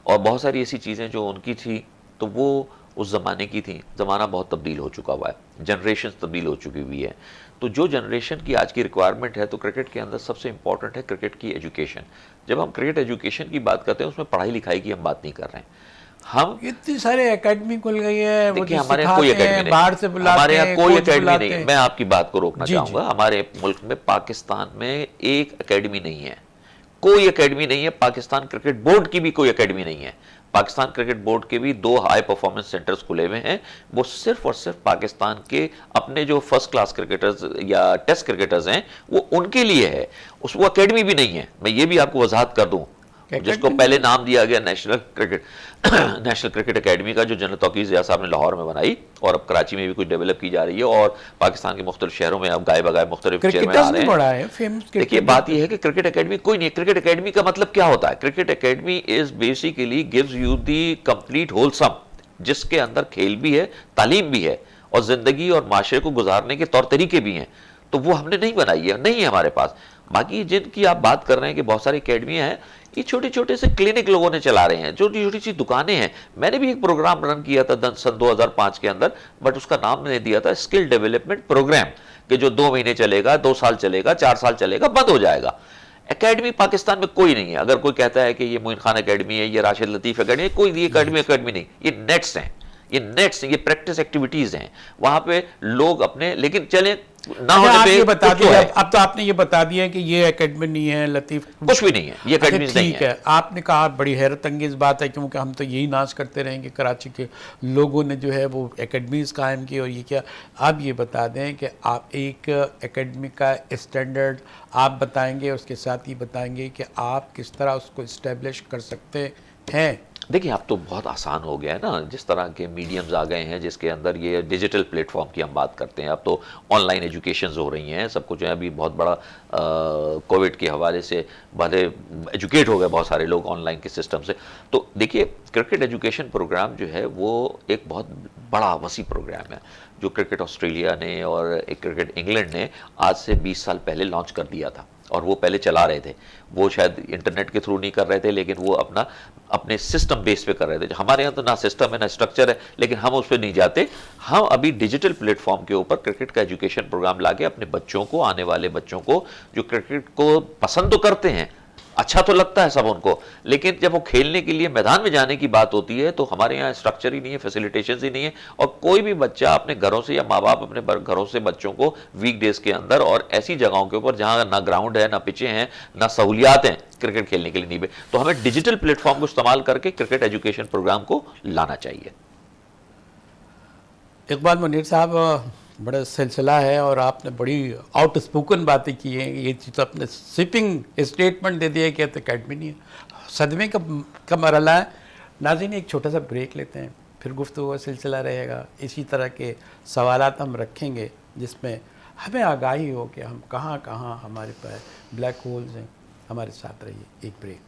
اور بہت ساری ایسی چیزیں جو ان کی تھی تو وہ اس زمانے کی تھیں، زمانہ بہت تبدیل ہو چکا ہوا ہے، جنریشن تبدیل ہو چکی ہوئی ہے۔ تو جو جنریشن کی آج کی ریکوائرمنٹ ہے، تو کرکٹ کے اندر سب سے امپورٹنٹ ہے کرکٹ کی ایجوکیشن۔ جب ہم کرکٹ ایجوکیشن کی بات کرتے ہیں، اس میں پڑھائی لکھائی کی ہم بات نہیں کر رہے ہیں۔ ہم اتنی سارے اکیڈمی کھل گئی ہے، وہ دیکھیں، جو ہمارے یہاں کوئی سکھاتے اکیڈمی ہیں، نہیں، باہر سے بلاتے ہمارے یہاں ہیں، کوئی کوچ اکیڈمی بلاتے نہیں ہے۔ ہیں۔ میں آپ کی بات کو روکنا جی چاہوں گا، ہمارے ملک میں پاکستان میں ایک اکیڈمی نہیں ہے، کوئی اکیڈمی نہیں ہے۔ پاکستان کرکٹ بورڈ کی بھی کوئی اکیڈمی نہیں ہے۔ پاکستان کرکٹ بورڈ کے بھی 2 ہائی پرفارمنس سینٹرز کھلے ہوئے ہیں، وہ صرف اور صرف پاکستان کے اپنے جو فرسٹ کلاس کرکٹرز یا ٹیسٹ کرکٹرز ہیں وہ ان کے لیے ہے، وہ اکیڈمی بھی نہیں ہے۔ میں یہ بھی آپ کو وضاحت کر دوں، جس کو پہلے نام دیا گیا نیشنل کرکٹ اکیڈمی کا، جو جنرل توقیر ضیاء صاحب نے لاہور میں بنائی، اور اب کراچی میں بھی کچھ ڈیولپ کی جا رہی ہے، اور پاکستان کے مختلف شہروں میں اب گائے بگائے مختلف چیئرمین آ رہے ہیں۔ دیکھیے، بات یہ ہے کہ کرکٹ اکیڈمی کوئی نہیں ہے۔ کرکٹ اکیڈمی کا مطلب کیا ہوتا ہے؟ Cricket academy is basically gives you the complete wholesome, جس کے اندر کھیل بھی ہے، تعلیم بھی ہے، اور زندگی اور معاشرے کو گزارنے کے طور طریقے بھی ہیں۔ تو وہ ہم نے نہیں بنائی ہے، نہیں ہے ہمارے پاس۔ باقی جن کی آپ بات کر رہے ہیں کہ بہت ساری اکیڈمیاں ہیں، یہ چھوٹے چھوٹے سے کلینک لوگوں نے چلا رہے ہیں، چھوٹی چھوٹی سی دکانیں ہیں۔ میں نے بھی ایک پروگرام رن کیا تھا سن 2005 کے اندر، بٹ اس کا نام میں نے دیا تھا اسکل ڈیولپمنٹ پروگرام، کہ جو 2 مہینے چلے گا، 2 سال چلے گا، 4 سال چلے گا، بند ہو جائے گا۔ اکیڈمی پاکستان میں کوئی نہیں ہے۔ اگر کوئی کہتا ہے کہ یہ معین خان اکیڈمی ہے، یہ راشد لطیف اکیڈمی ہے، کوئی یہ اکیڈمی نہیں، یہ نیٹس ہیں، یہ پریکٹس ایکٹیویٹیز ہیں، وہاں پہ لوگ اپنے، لیکن چلیں نہ ہونے پہ بتا کچھ تو دیا، ہے۔ اب تو آپ نے یہ بتا دیا کہ یہ اکیڈمی نہیں ہے، لطیف کچھ بھی نہیں ہے، یہ اکیڈمیز نہیں ٹھیک ہے۔ آپ نے کہا بڑی حیرت انگیز بات ہے، کیونکہ ہم تو یہی ناز کرتے رہیں کہ کراچی کے لوگوں نے جو ہے وہ اکیڈمیز قائم کی اور یہ کیا۔ آپ یہ بتا دیں کہ آپ ایک اکیڈمی کا اسٹینڈرڈ آپ بتائیں گے، اس کے ساتھ ہی بتائیں گے کہ آپ کس طرح اس کو اسٹیبلش کر سکتے ہیں۔ دیکھیں، اب تو بہت آسان ہو گیا ہے نا، جس طرح کے میڈیمز آ گئے ہیں، جس کے اندر یہ ڈیجیٹل پلیٹ فارم کی ہم بات کرتے ہیں، اب تو آن لائن ایجوکیشنز ہو رہی ہیں، سب کچھ ہے۔ ابھی بہت بڑا کووڈ کے حوالے سے بڑے ایجوکیٹ ہو گئے بہت سارے لوگ آن لائن کے سسٹم سے۔ تو دیکھیے، کرکٹ ایجوکیشن پروگرام جو ہے وہ ایک بہت بڑا وسیع پروگرام ہے، جو کرکٹ آسٹریلیا نے اور کرکٹ انگلینڈ نے آج سے 20 سال پہلے لانچ کر دیا تھا، اور وہ پہلے چلا رہے تھے۔ وہ شاید انٹرنیٹ کے تھرو نہیں کر رہے تھے، لیکن وہ اپنے سسٹم بیس پہ کر رہے تھے۔ ہمارے یہاں تو نہ سسٹم ہے نہ اسٹرکچر ہے، لیکن ہم اس پہ نہیں جاتے۔ ہم ابھی ڈیجیٹل پلیٹ فارم کے اوپر کرکٹ کا ایجوکیشن پروگرام لا کے اپنے بچوں کو، آنے والے بچوں کو، جو کرکٹ کو پسند تو کرتے ہیں، اچھا تو لگتا ہے سب ان کو، لیکن جب وہ کھیلنے کے لیے میدان میں جانے کی بات ہوتی ہے تو ہمارے یہاں اسٹرکچر ہی نہیں ہے، فیسیلیٹیشنز ہی نہیں ہے، اور کوئی بھی بچہ اپنے گھروں سے، یا ماں باپ اپنے گھروں سے بچوں کو ویک ڈیز کے اندر اور ایسی جگہوں کے اوپر جہاں نہ گراؤنڈ ہے، نہ پچیں ہیں، نہ سہولیات ہیں کرکٹ کھیلنے کے لیے نہیں ہے، تو ہمیں ڈیجیٹل پلیٹ فارم کو استعمال کر کے کرکٹ ایجوکیشن پروگرام کو لانا چاہیے۔ اقبال منیر صاحب، بڑا سلسلہ ہے اور آپ نے بڑی آؤٹ اسپوکن باتیں کی ہیں۔ یہ چیز اپنے سپنگ اسٹیٹمنٹ دے دیا کہ اکیڈمی نہیں ہے، صدمے کا مرحلہ ہے۔ ناظرین، ایک چھوٹا سا بریک لیتے ہیں، پھر گفتگو کا سلسلہ رہے گا۔ اسی طرح کے سوالات ہم رکھیں گے جس میں ہمیں آگاہی ہو کہ ہم کہاں کہاں ہمارے پاس بلیک ہولز ہیں. ہمارے ساتھ رہیے. ایک بریک.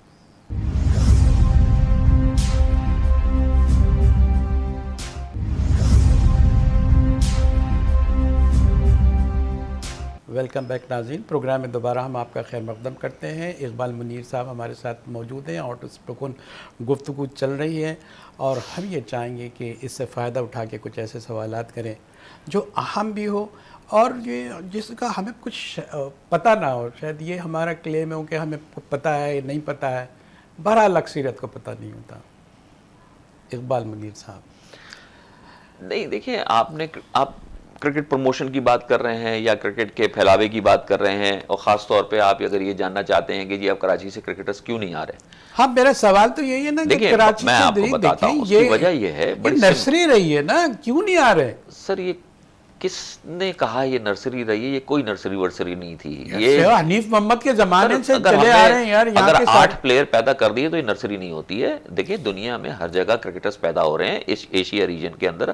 ویلکم بیک ناظرین. پروگرام میں دوبارہ ہم آپ کا خیر مقدم کرتے ہیں. اقبال منیر صاحب ہمارے ساتھ موجود ہیں اور اس پرکن گفتگو چل رہی ہے اور ہم یہ چاہیں گے کہ اس سے فائدہ اٹھا کے کچھ ایسے سوالات کریں جو اہم بھی ہو اور یہ جس کا ہمیں کچھ پتہ نہ ہو. شاید یہ ہمارا کلیم ہو کہ ہمیں پتہ ہے نہیں پتہ ہے. بہرحال اکثریت کو پتہ نہیں ہوتا. اقبال منیر صاحب. نہیں دیکھیں، آپ کرکٹ پروموشن کی بات کر رہے ہیں یا کرکٹ کے پھیلاوے کی بات کر رہے ہیں، اور خاص طور پہ آپ اگر یہ جاننا چاہتے ہیں کہ جی اب کراچی سے کرکٹرز کیوں نہیں آ رہے. ہاں میرا سوال تو یہی ہے نا کہ کراچی میں آپ کو بتاتا ہوں اس کی وجہ یہ ہے. نرسری رہی ہے نا، کیوں نہیں آ رہے؟ سر یہ کس نے کہا یہ نرسری رہی ہے؟ یہ کوئی نرسری ورسری نہیں تھی. یہ حنیف محمد کے زمانے سے چلے آ رہے ہیں یار. اگر 8 پلیئر پیدا کر دیے تو یہ نرسری نہیں ہوتی ہے. دیکھیں دنیا میں ہر جگہ کرکٹرز پیدا ہو رہے ہیں. اس ایشیا ریجن کے اندر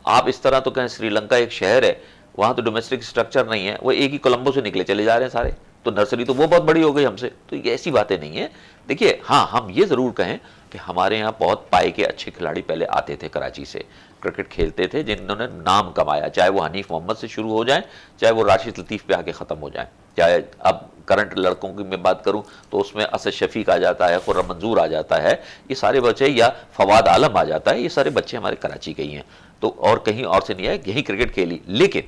آپ اس طرح تو کہیں سری لنکا ایک شہر ہے، وہاں تو ڈومیسٹک سٹرکچر نہیں ہے، وہ ایک ہی کولمبو سے نکلے چلے جا رہے ہیں سارے. تو نرسری تو وہ بہت بڑی ہو گئی ہم سے. تو یہ ایسی باتیں نہیں ہیں. دیکھیے ہاں ہم یہ ضرور کہیں کہ ہمارے یہاں بہت پائے کے اچھے کھلاڑی پہلے آتے تھے کراچی سے، کرکٹ کھیلتے تھے، جنہوں نے نام کمایا، چاہے وہ حنیف محمد سے شروع ہو جائیں، چاہے وہ راشد لطیف پہ آ کے ختم ہو جائیں، چاہے اب کرنٹ لڑکوں کی میں بات کروں تو اس میں اسد شفیق آ جاتا ہے، خرم منظور آ جاتا ہے، یہ سارے بچے، یا فواد عالم آ جاتا ہے. یہ سارے بچے ہمارے کراچی کے ہی ہیں. تو اور کہیں اور سے نہیں آئے، یہی کرکٹ کھیلی. لیکن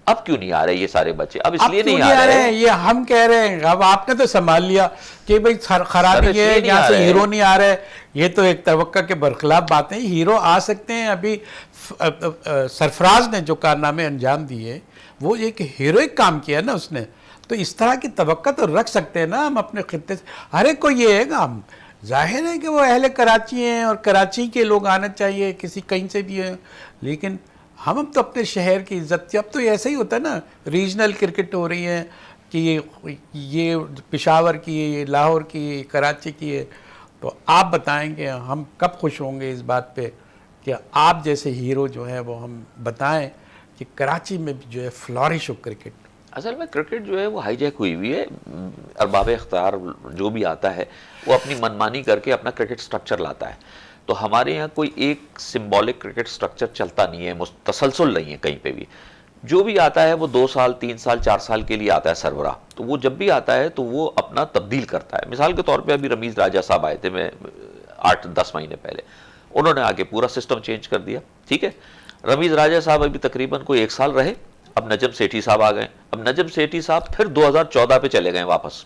اب کیوں نہیں آ رہے یہ سارے بچے؟ اب اس لیے نہیں آ رہے ہیں. یہ ہم کہہ رہے ہیں، اب آپ نے تو سنبھال لیا کہ بھئی خرابی ہے، یہاں سے ہیرو نہیں آ رہے. یہ تو ایک توقع کے برخلاف باتیں. ہیرو آ سکتے ہیں. ابھی سرفراز نے جو کارنامے انجام دیے وہ ایک ہیروئک کام کیا نا اس نے. تو اس طرح کی توقع تو رکھ سکتے ہیں نا ہم اپنے خطے سے. ہر ایک کو یہ ہے گا، ہم ظاہر ہے کہ وہ اہل کراچی ہیں اور کراچی کے لوگ آنا چاہیے، کسی کہیں سے بھی ہیں. لیکن ہم تو اپنے شہر کی عزت، اب تو ایسا ہی ہوتا ہے نا، ریجنل کرکٹ ہو رہی ہے کہ یہ پشاور کی ہے، یہ لاہور کی ہے، کراچی کی ہے. تو آپ بتائیں کہ ہم کب خوش ہوں گے اس بات پہ کہ آپ جیسے ہیرو جو ہے وہ ہم بتائیں کہ کراچی میں جو ہے فلورش ہو کرکٹ. اصل میں کرکٹ جو ہے وہ ہائی جیک ہوئی ہوئی ہے. ارباب اختیار جو بھی آتا ہے وہ اپنی منمانی کر کے اپنا کرکٹ سٹرکچر لاتا ہے. تو ہمارے یہاں کوئی ایک سمبولک کرکٹ سٹرکچر چلتا نہیں ہے، تسلسل نہیں ہے کہیں پہ بھی. جو بھی آتا ہے وہ 2 سال 3 سال 4 سال کے لیے آتا ہے سربراہ. تو وہ جب بھی آتا ہے تو وہ اپنا تبدیل کرتا ہے. مثال کے طور پہ ابھی رمیز راجہ صاحب آئے تھے، میں 8-10 مہینے پہلے، انہوں نے آگے پورا سسٹم چینج کر دیا. ٹھیک ہے، رمیز راجہ صاحب ابھی تقریباً کوئی 1 سال رہے. اب نجم سیٹھی صاحب آ گئے. اب نجم سیٹھی صاحب پھر 2014 پہ چلے گئے واپس.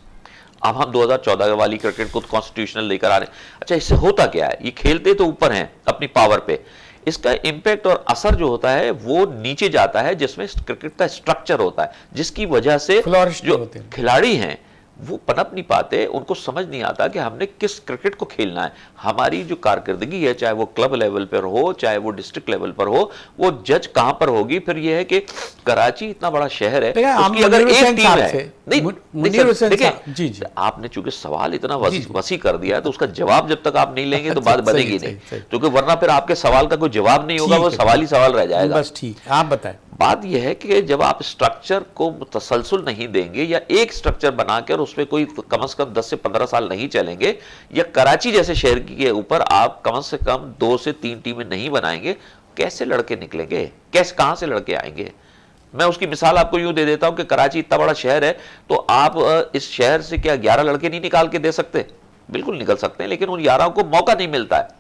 اب ہم 2014 والی کرکٹ کو کانسٹیٹیوشنل لے کر آ رہے ہیں. اچھا اس سے ہوتا کیا ہے؟ یہ کھیلتے تو اوپر ہیں اپنی پاور پہ، اس کا امپیکٹ اور اثر جو ہوتا ہے وہ نیچے جاتا ہے، جس میں کرکٹ کا سٹرکچر ہوتا ہے، جس کی وجہ سے جو کھلاڑی ہیں وہ پنپ نہیں پاتے. ان کو سمجھ نہیں آتا کہ ہم نے کس کرکٹ کو کھیلنا ہے. ہماری جو کارکردگی ہے، چاہے وہ کلب لیول پر ہو، چاہے وہ ڈسٹرکٹ لیول پر ہو، وہ جج کہاں پر ہوگی؟ پھر یہ ہے کہ کراچی اتنا بڑا شہر ہے، اس کی اگر ایک ٹیم ہے. نہیں، آپ نے چونکہ سوال اتنا وسیع کر دیا ہے تو اس کا جواب جب تک آپ نہیں لیں گے تو بات بنے گی نہیں، کیونکہ ورنہ پھر آپ کے سوال کا کوئی جواب نہیں ہوگا، وہ سوال ہی سوال رہ جائے گا. بس ٹھیک، آپ بتائیں. بات یہ ہے کہ جب آپ سٹرکچر کو تسلسل نہیں دیں گے، یا ایک سٹرکچر بنا کر اس پہ کوئی کم از کم 10 سے 15 سال نہیں چلیں گے، یا کراچی جیسے شہر کے اوپر آپ کم سے کم 2 سے 3 ٹیمیں نہیں بنائیں گے، کیسے لڑکے نکلیں گے؟ کہاں سے لڑکے آئیں گے؟ میں اس کی مثال آپ کو یوں دے دیتا ہوں کہ کراچی اتنا بڑا شہر ہے تو آپ اس شہر سے کیا 11 لڑکے نہیں نکال کے دے سکتے؟ بالکل نکل سکتے ہیں، لیکن ان 11 کو موقع نہیں ملتا ہے.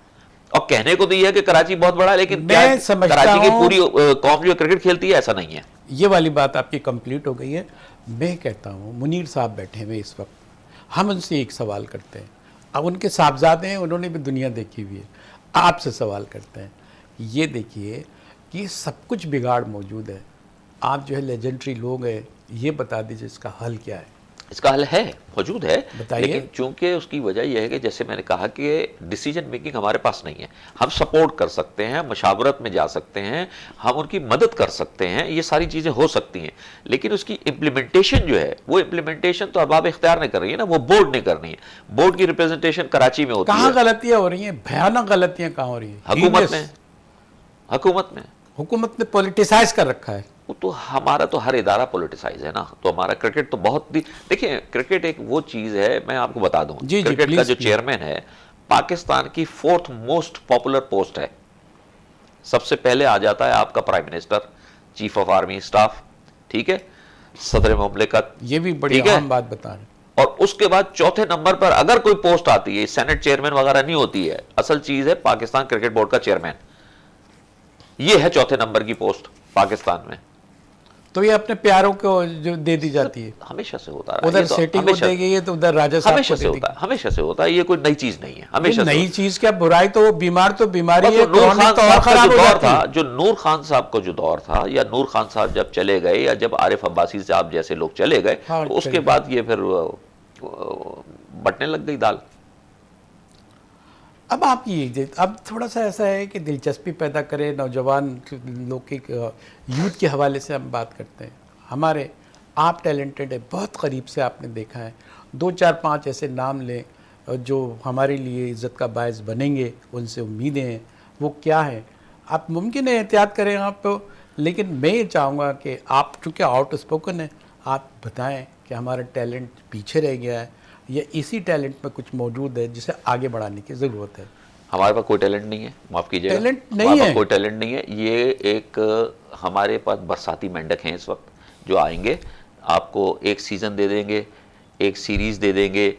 اور کہنے کو تو یہ ہے کہ کراچی بہت بڑا ہے، لیکن کراچی کی پوری قوم جو کرکٹ کھیلتی ہے ایسا نہیں ہے. یہ والی بات آپ کی کمپلیٹ ہو گئی ہے. میں کہتا ہوں منیر صاحب بیٹھے ہوئے اس وقت، ہم ان سے ایک سوال کرتے ہیں. اب ان کے صاحبزادے ہیں، انہوں نے بھی دنیا دیکھی ہوئی ہے. آپ سے سوال کرتے ہیں، یہ دیکھیے کہ یہ سب کچھ بگاڑ موجود ہے. آپ جو ہے لیجنڈری لوگ ہیں، یہ بتا دیجیے اس کا حل کیا ہے؟ اس کا حل ہے، موجود ہے، بتائیے. لیکن چونکہ اس کی وجہ یہ ہے کہ جیسے میں نے کہا کہ ڈیسیجن میکنگ ہمارے پاس نہیں ہے. ہم سپورٹ کر سکتے ہیں، مشاورت میں جا سکتے ہیں، ہم ان کی مدد کر سکتے ہیں، یہ ساری چیزیں ہو سکتی ہیں، لیکن اس کی امپلیمنٹیشن جو ہے، وہ امپلیمنٹیشن تو ارباب اختیار نے کر رہی ہے نا، وہ بورڈ نے کرنی ہے. بورڈ کی ریپرزنٹیشن کراچی میں ہوتی ہے. کہاں غلطیاں ہو رہی ہیں؟ بھیانک غلطیاں کہاں ہو رہی ہیں؟ حکومت میں حکومت نے پولیٹیسائز کر رکھا ہے. وہ تو ہمارا تو ہر ادارہ پولیٹیسائز ہے نا. تو ہمارا کرکٹ تو بہت دیکھیں کرکٹ ایک وہ چیز ہے, میں آپ کو بتا دوں, جی جی کرکٹ کا جو پلیز. چیئرمین ہے پاکستان کی 4th موسٹ پاپولر پوسٹ ہے. سب سے پہلے آ جاتا ہے آپ کا prime minister, chief of army staff, ٹھیک ہے, صدر مملکت, یہ بھی بڑی ٹھیک ہے, اہم بات بتا رہے ہیں. اور اس کے بعد چوتھے نمبر پر اگر کوئی پوسٹ آتی ہے, سینٹ چیئرمین وغیرہ نہیں ہوتی ہے, اصل چیز ہے پاکستان کرکٹ بورڈ کا چیئرمین. یہ ہے چوتھے نمبر کی پوسٹ پاکستان میں. تو یہ اپنے پیاروں کو جو دے دی جاتی ہے, ہمیشہ سے ہوتا رہا, ادھر سیٹی کو دے گئی ہے تو ادھر راجہ صاحب ہمیشہ کو سے دے دی ہوتا ہے, ہمیشہ سے ہوتا ہے, یہ کوئی نئی چیز نہیں ہے, گئی. ہمیشہ سے نئی چیز کیا, برائی تو بیمار تو بیماری بس ہے, وہ نور خان کرونک تو اور صاحب کا خراب جو ہو دور جاتی تھا, ہے. جو نور خان صاحب کا جو دور تھا, یا نور خان صاحب جب چلے گئے, یا جب عارف عباسی صاحب جیسے لوگ چلے گئے, ہاں تو اس چل کے گئی. بعد یہ پھر بٹنے لگ گئی دال. اب آپ یہ اب تھوڑا سا ایسا ہے کہ دلچسپی پیدا کرے نوجوان لوگ کی, یوتھ کے حوالے سے ہم بات کرتے ہیں. ہمارے آپ ٹیلنٹڈ ہے, بہت قریب سے آپ نے دیکھا ہے, 2 4 5 ایسے نام لیں جو ہمارے لیے عزت کا باعث بنیں گے, ان سے امیدیں ہیں, وہ کیا ہے؟ آپ ممکن ہے احتیاط کریں آپ, لیکن میں یہ چاہوں گا کہ آپ چونکہ آؤٹ اسپوکن ہیں, آپ بتائیں کہ ہمارا ٹیلنٹ پیچھے رہ گیا ہے یا اسی ٹیلنٹ میں کچھ موجود ہے جسے آگے بڑھانے کی ضرورت ہے. ہمارے پاس کوئی ٹیلنٹ نہیں ہے, معاف کیجیے گا, ٹیلنٹ ہمارے نہیں پاس ہے. کوئی ٹیلنٹ نہیں ہے. یہ ایک ہمارے پاس برساتی مینڈک ہیں اس وقت, جو آئیں گے آپ کو ایک سیزن دے دیں گے, ایک سیریز دے دیں گے,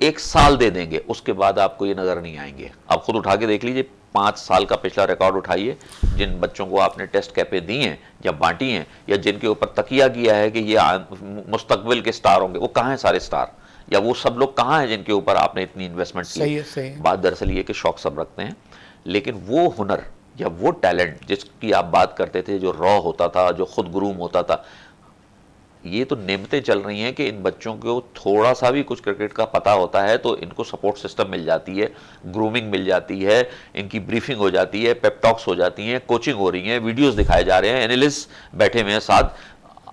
1 سال دے دیں گے, اس کے بعد آپ کو یہ نظر نہیں آئیں گے. آپ خود اٹھا کے دیکھ لیجئے, 5 سال کا پچھلا ریکارڈ اٹھائیے, جن بچوں کو آپ نے ٹیسٹ کیپیں دی ہیں یا بانٹی ہیں, یا جن کے اوپر تکیہ کیا ہے کہ یہ مستقبل کے سٹار ہوں گے, وہ کہاں ہیں سارے سٹار؟ یا وہ سب لوگ کہاں ہیں جن کے اوپر آپ نے اتنی انویسٹمنٹ کی؟ صحیح ہے, صحیح ہے. بات دراصل یہ کہ شوق سب رکھتے ہیں, لیکن وہ ہنر یا وہ ٹیلنٹ جس کی آپ بات کرتے تھے, جو را ہوتا تھا, جو خود گروم ہوتا تھا, یہ تو نعمتیں چل رہی ہیں کہ ان بچوں کو تھوڑا سا بھی کچھ کرکٹ کا پتہ ہوتا ہے تو ان کو سپورٹ سسٹم مل جاتی ہے, گرومنگ مل جاتی ہے, ان کی بریفنگ ہو جاتی ہے, پیپ ٹاکس ہو جاتی ہیں, کوچنگ ہو رہی ہیں, ویڈیوز دکھائے جا رہے ہیں, اینالسٹ بیٹھے ہوئے ہیں ساتھ.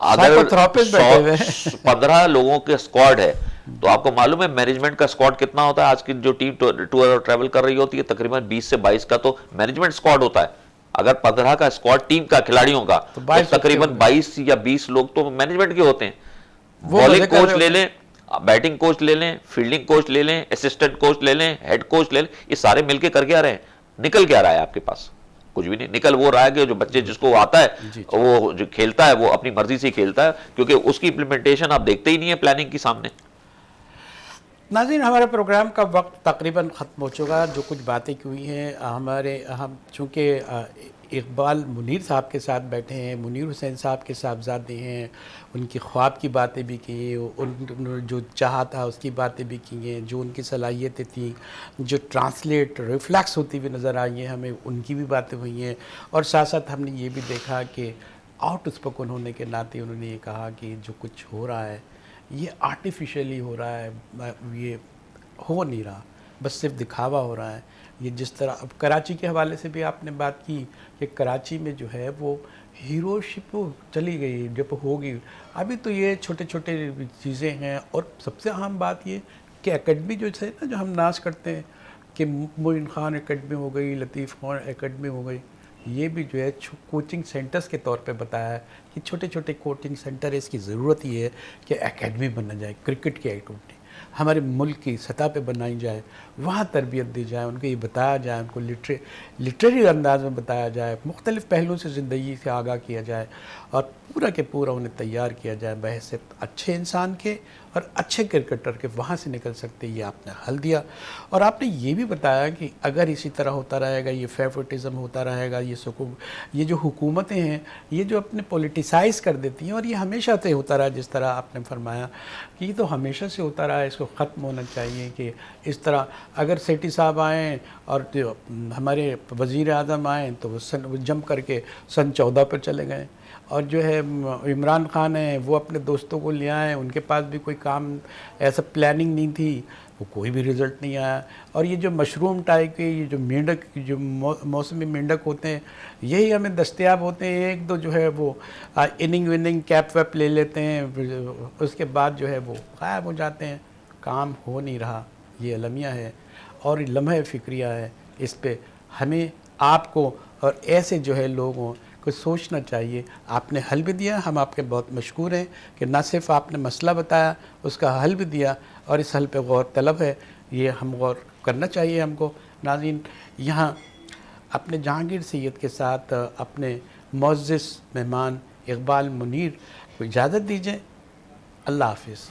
اگر سائیکوتھراپسٹ بیٹھے ہوئے ہیں. 15 لوگوں کے اسکواڈ ہے, تو آپ کو معلوم ہے مینجمنٹ کا اسکواڈ کتنا ہوتا ہے؟ آج کی جو ٹیم ٹور اور ٹریول کر رہی ہوتی ہے, تقریباً 20 سے 22 کا تو مینجمنٹ اسکواڈ ہوتا ہے. اگر 15 کا اسکواڈ ٹیم کا کھلاڑیوں کا, تو تو 22 تقریباً 22 یا 20 لوگ تو مینجمنٹ کے ہوتے ہیں. وہ مزے بالنگ کر کوچ رہے لے ہوتے ہیں. لیں, بیٹنگ کوچ لے لیں, فیلڈنگ کوچ لے لیں, اسسٹنٹ کوچ لے لیں, ہیڈ کوچ لے لیں, یہ سارے مل کے کر کے آ رہے ہیں. نکل کیا رہا ہے آپ کے پاس؟ کچھ بھی نہیں. نکل وہ رہا ہے کہ جو بچے جس کو آتا ہے, جی. وہ جو کھیلتا ہے وہ اپنی مرضی سے ہی کھیلتا ہے, کیونکہ اس کی امپلیمنٹیشن آپ دیکھتے ہی نہیں ہے پلاننگ کی سامنے. ناظرین, ہمارے پروگرام کا وقت تقریباً ختم ہو چکا. جو کچھ باتیں ہوئی ہیں, ہم چونکہ اقبال منیر صاحب کے ساتھ بیٹھے ہیں, منیر حسین صاحب کے صاحبزادے ہیں, ان کی خواب کی باتیں بھی کی, ان جو چاہا تھا اس کی باتیں بھی کی ہیں, جو ان کی صلاحیتیں تھیں, جو ٹرانسلیٹ ریفلیکس ہوتی ہوئی نظر آئی ہیں ہمیں, ان کی بھی باتیں ہوئی ہیں. اور ساتھ ساتھ ہم نے یہ بھی دیکھا کہ آؤٹ اسپوکن ہونے کے ناطے انہوں نے یہ کہا کہ جو کچھ ہو رہا ہے یہ آرٹیفیشلی ہو رہا ہے, یہ ہو نہیں رہا, بس صرف دکھاوا ہو رہا ہے. یہ جس طرح اب کراچی کے حوالے سے بھی آپ نے بات کی کہ کراچی میں جو ہے وہ ہیرو شپ چلی گئی جب ہوگی. ابھی تو یہ چھوٹے چھوٹے چیزیں ہیں. اور سب سے اہم بات یہ کہ اکیڈمی جو ہے نا, جو ہم ناز کرتے ہیں کہ معین خان اکیڈمی ہو گئی, لطیف خان اکیڈمی ہو گئی, یہ بھی جو ہے کوچنگ سینٹرز کے طور پہ بتایا ہے کہ چھوٹے چھوٹے کوچنگ سینٹر, اس کی ضرورت یہ ہے کہ اکیڈمی بنا جائے, کرکٹ کی ایکٹیویٹی ہمارے ملک کی سطح پہ بنائی جائے, وہاں تربیت دی جائے, ان کو یہ بتایا جائے, ان کو لٹریری انداز میں بتایا جائے, مختلف پہلوؤں سے زندگی سے آگاہ کیا جائے, اور پورا کے پورا انہیں تیار کیا جائے بحیثیت اچھے انسان کے اور اچھے کرکٹر کے. وہاں سے نکل سکتے, یہ آپ نے حل دیا. اور آپ نے یہ بھی بتایا کہ اگر اسی طرح ہوتا رہے گا, یہ فیورٹزم ہوتا رہے گا, یہ جو حکومتیں ہیں یہ جو اپنے پولیٹیسائز کر دیتی ہیں, اور یہ ہمیشہ سے ہوتا رہا, جس طرح آپ نے فرمایا کہ یہ تو ہمیشہ سے ہوتا رہا ہے, اس کو ختم ہونا چاہیے. کہ اس طرح اگر سیٹھی صاحب آئیں اور جو ہمارے وزیر اعظم آئیں تو وہ جم کر کے سن 14 پر چلے گئے, اور جو ہے عمران خان ہیں وہ اپنے دوستوں کو لے آئے, ان کے پاس بھی کوئی کام ایسا پلاننگ نہیں تھی, وہ کوئی بھی رزلٹ نہیں آیا. اور یہ جو مشروم ٹائپ کے یہ جو مینڈک, جو موسمی مینڈک ہوتے ہیں, یہی ہمیں دستیاب ہوتے ہیں. ایک دو جو ہے وہ اننگ وننگ کیپ ویپ لے لیتے ہیں, اس کے بعد جو ہے وہ غائب ہو جاتے ہیں. کام ہو نہیں رہا, یہ المیہ ہے اور لمحہ فکریہ ہے. اس پہ ہمیں آپ کو اور ایسے جو ہے لوگوں کو سوچنا چاہیے. آپ نے حل بھی دیا, ہم آپ کے بہت مشکور ہیں کہ نہ صرف آپ نے مسئلہ بتایا, اس کا حل بھی دیا, اور اس حل پہ غور طلب ہے, یہ ہم غور کرنا چاہیے ہم کو. ناظرین, یہاں اپنے جہانگیر سید کے ساتھ اپنے معزز مہمان اقبال منیر کو اجازت دیجیے. اللہ حافظ.